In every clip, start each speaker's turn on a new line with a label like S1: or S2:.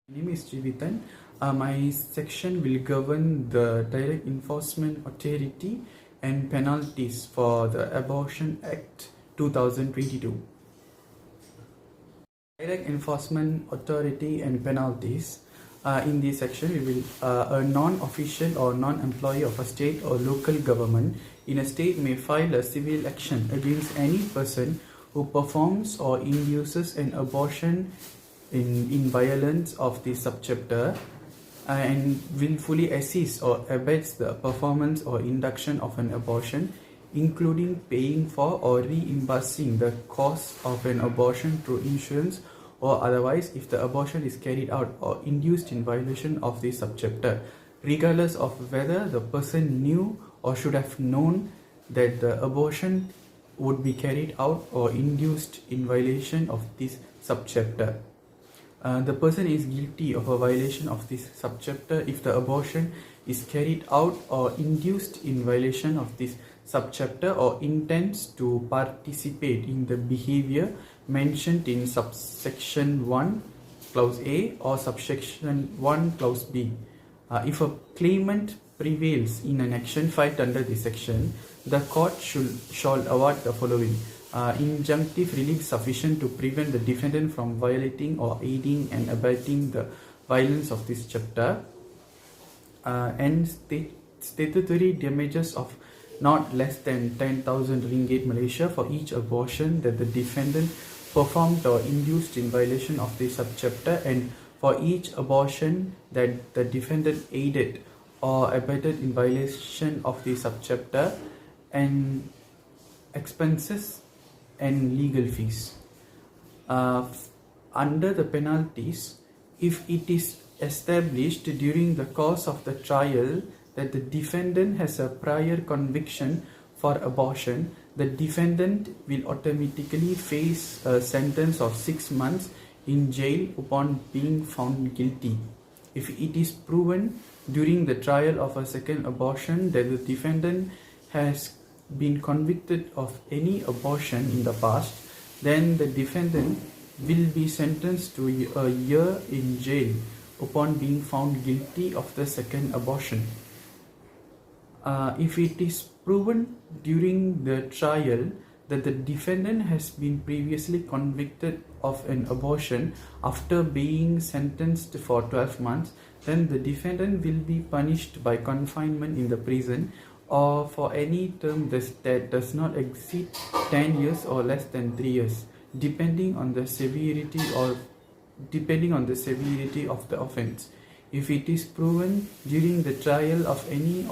S1: My name is Jurispudence. My section will govern the Direct Enforcement Authority and penalties for the Abortion Act 2022. Direct Enforcement Authority and penalties. In this section, we will a non-official or non-employee of a state or local government in a state may file a civil action against any person who performs or induces an abortion in violence of this subchapter and willfully assists or abets the performance or induction of an abortion, including paying for or reimbursing the cost of an abortion through insurance or otherwise if the abortion is carried out or induced in violation of this subchapter, regardless of whether the person knew or should have known that the abortion would be carried out or induced in violation of this subchapter. The person is guilty of a violation of this subchapter if the abortion is carried out or induced in violation of this subchapter or intends to participate in the behavior mentioned in subsection 1 clause A or subsection 1 clause B. If a claimant prevails in an action filed under this section, the court shall award the following: injunctive relief sufficient to prevent the defendant from violating or aiding and abetting the violence of this chapter, and statutory damages of not less than 10,000 ringgit Malaysia for each abortion that the defendant performed or induced in violation of this subchapter, and for each abortion that the defendant aided or abetted in violation of the subchapter, and expenses and legal fees. Under the penalties, if it is established during the course of the trial that the defendant has a prior conviction for abortion, the defendant will automatically face a sentence of 6 months in jail upon being found guilty. If it is proven during the trial of a second abortion that the defendant has been convicted of any abortion in the past, then the defendant will be sentenced to a year in jail upon being found guilty of the second abortion. If it is proven during the trial that the defendant has been previously convicted of an abortion after being sentenced for 12 months, then the defendant will be punished by confinement in the prison or for any term that does not exceed 10 years or less than 3 years, depending on the severity of the offense. If it is proven during the trial of any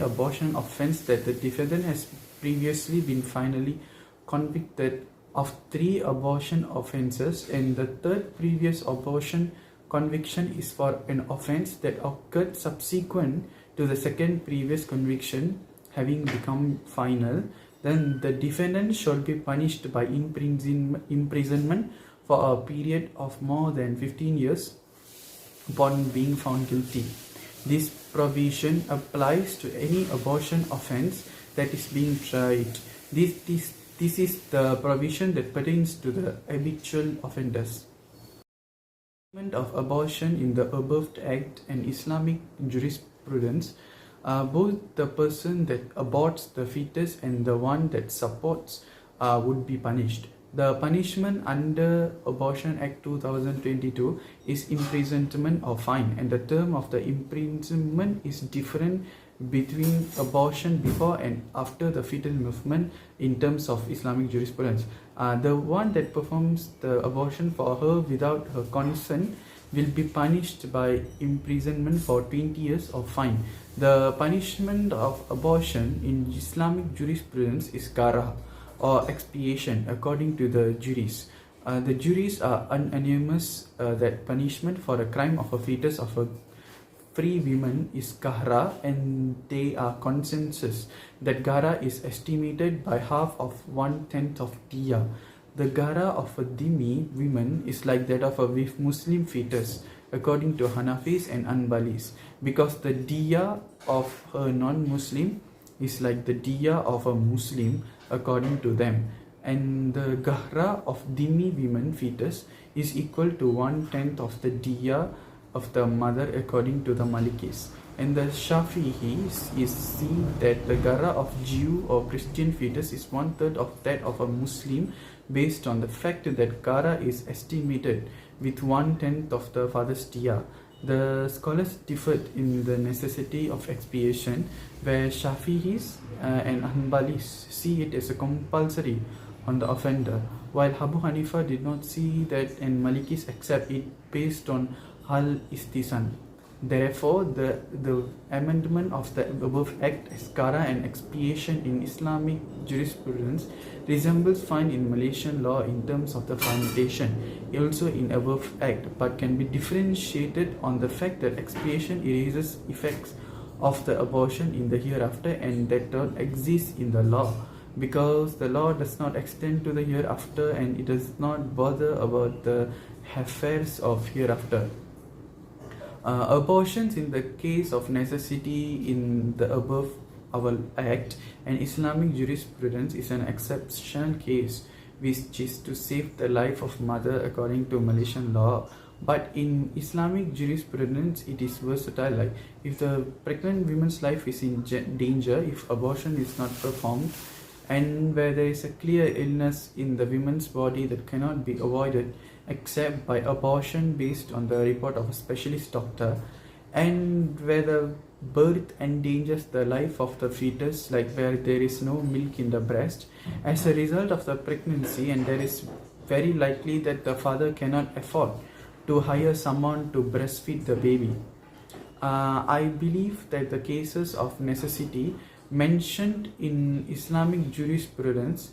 S1: abortion offense that the defendant has previously been finally convicted of 3 abortion offenses, and the third previous abortion conviction is for an offense that occurred subsequent to the second previous conviction having become final, then the defendant shall be punished by imprisonment for a period of more than 15 years upon being found guilty. This provision applies to any abortion offense that is being tried. This is the provision that pertains to the habitual offenders. Of abortion in the above act and Islamic jurisprudence, both the person that aborts the fetus and the one that supports would be punished. The punishment under Abortion Act 2022 is imprisonment or fine, and the term of the imprisonment is different between abortion before and after the fetal movement in terms of Islamic jurisprudence. The one that performs the abortion for her without her consent will be punished by imprisonment for 20 years or fine. The punishment of abortion in Islamic jurisprudence is kara or expiation according to the juries. The juries are unanimous that punishment for the crime of a fetus of a free woman is kahra, and they are consensus that gara is estimated by half of 1/10 of diya. The gara of a dhimmi woman is like that of a Muslim fetus according to Hanafis and Anbalis, because the diya of a non-Muslim is like the diya of a Muslim according to them, and the gahra of dhimmi women fetus is equal to 1/10 of the diya of the mother according to the Malikis. And the Shafi'is is seen that the gahra of Jew or Christian fetus is 1/3 of that of a Muslim, based on the fact that gahra is estimated with 1/10 of the father's diya. The scholars differed in the necessity of expiation, where Shafi'is and Hanbalis see it as a compulsory on the offender, while Abu Hanifa did not see that, and Malikis accept it based on Hal Istisan. Therefore, the amendment of the above act as kara and expiation in Islamic jurisprudence resembles fine in Malaysian law in terms of the foundation, also in above act, but can be differentiated on the fact that expiation erases effects of the abortion in the hereafter, and that don't exist in the law, because the law does not extend to the hereafter and it does not bother about the affairs of hereafter. Abortions in the case of necessity in the above our act and Islamic jurisprudence is an exceptional case, which is to save the life of mother according to Malaysian law. But in Islamic jurisprudence, it is versatile. Like if the pregnant woman's life is in danger, if abortion is not performed, and where there is a clear illness in the woman's body that cannot be avoided except by abortion based on the report of a specialist doctor, and where the birth endangers the life of the fetus, like where there is no milk in the breast as a result of the pregnancy, and there is very likely that the father cannot afford to hire someone to breastfeed the baby. I believe that the cases of necessity mentioned in Islamic jurisprudence,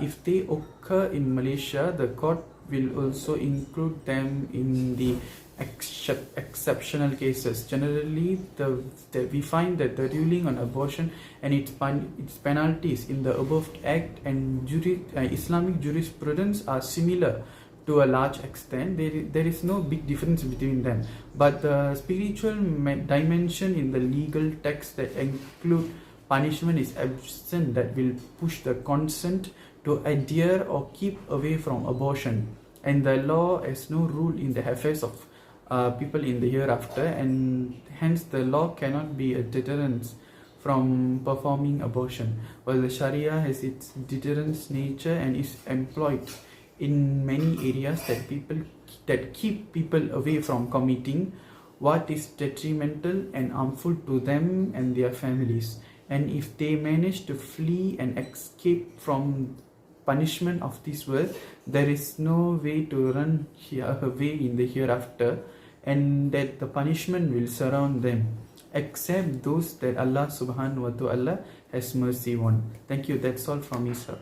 S1: if they occur in Malaysia, the court will also include them in the exceptional cases. Generally, we find that the ruling on abortion and its penalties in the above act and Islamic jurisprudence are similar to a large extent. There is no big difference between them, but the spiritual dimension in the legal text that include punishment is absent, that will push the consent to adhere or keep away from abortion. And the law has no rule in the affairs of people in the hereafter, and hence the law cannot be a deterrence from performing abortion, while the Sharia has its deterrence nature and is employed in many areas that keep people away from committing what is detrimental and harmful to them and their families. And if they manage to flee and escape from punishment of this world, there is no way to run away in the hereafter, and that the punishment will surround them, except those that Allah subhanahu wa ta'ala has mercy on. Thank you. That's all from me, sir.